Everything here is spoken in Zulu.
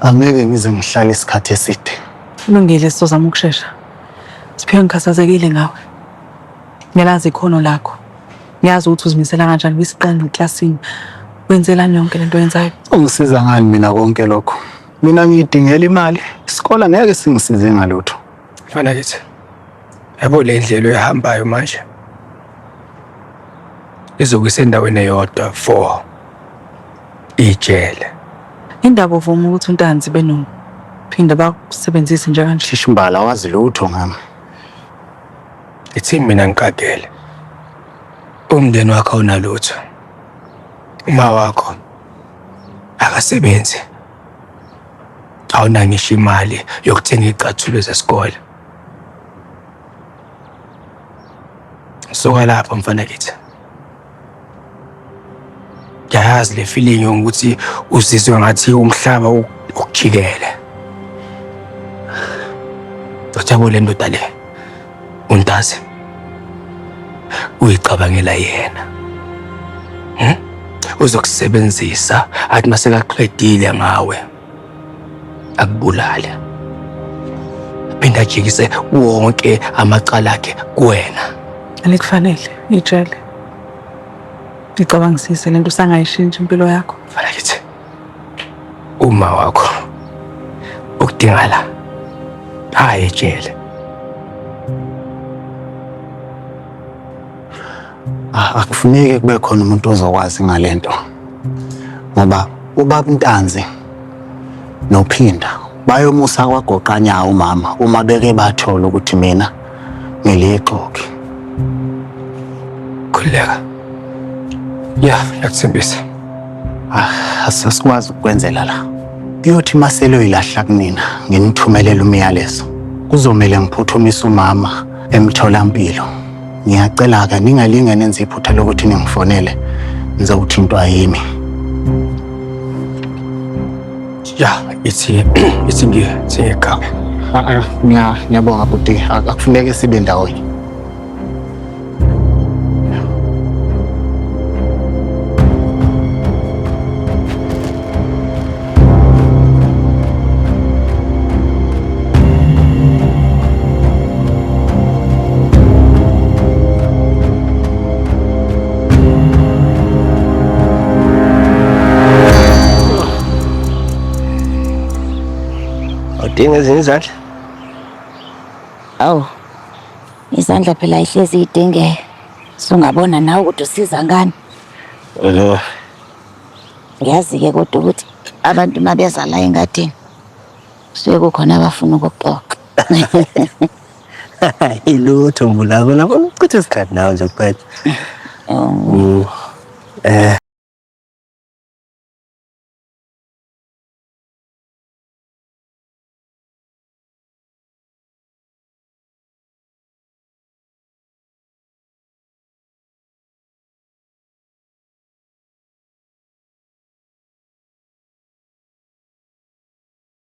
Angeke ngize ngihlale isikhathi eside. Kulungile sizozama ukushesha. Siphiwe ngikhathazekile ngawe. Ngiyalazi ikhono lakho. Ngiyazi ukuthi uzimisela kanjani kwisiqendu eklasini. Wenzelani yonke lento oyenzayo? Ungisiza ngani mina konke lokho? Mina ngidingela imali. Isikole ngeke singisize ngalutho. Mfana kithi. Yabo le ndlela oyihambayo manje. Izokuyisa endaweni eyodwa for ijele. Indaba uvuma ukuthi uNtanzi benophinda bakusebenzise nje kanje. Shishimbala wazi lutho ngami. Ithi mina ngikadele. Umndeni wakho unalutho. Uma wakho akasebenzi. Awuna ngisho imali yokuthenga izicathulo zesikole. Soka lapha mfana kithi. Yazi le feeling ukuthi uzizwe ngathi umhlaba ukujikele. Uthabo le ndoda le. Untazi. Uyicabangela yena. Uzokusebenzisa athi mase kaqedile ngawe. Akubulala. Phinda ajikise wonke amacala akhe kuwena. Alikufanele ijele. Ngicabangisise lento usangayishintsha impilo yakho. Fana kithi. Uma wakho ukudinga la. Hayi ejele. Akufuneki kube khona umuntu ozokwazi ngalento. Ngoba ubaba uNtanzi noPhinda bayomusa kwagoqanyawo umama uma beke bathola ukuthi mina ngilixoki. Khuleka. Yakuthembisa. Asasikwazi ukwenzela la. Kuyothi maselo ilahla kunina nginithumelela umyalezo. Kuzomela ngiphuthumise umama emtholampilo. Ngiyacela ke ningalinge nenze iphutha lokuthi ningifonele ngizokuthintwa yimi. Ithi ngiyeka. Ngiyabonga buti akufuneki sibe ndawonye. Udinga ezinye izandla? Awu. Izandla phela ihlezi idingeka. Sungabona nawe ukuthi usiza ngani? Ngiyazi-ke kodwa ukuthi abantu mabeza la engadini kusuke kukhona abafuna ukuxoxa. Ilutho mbulako lapho uchitha isikhathi nawe nje kuphela.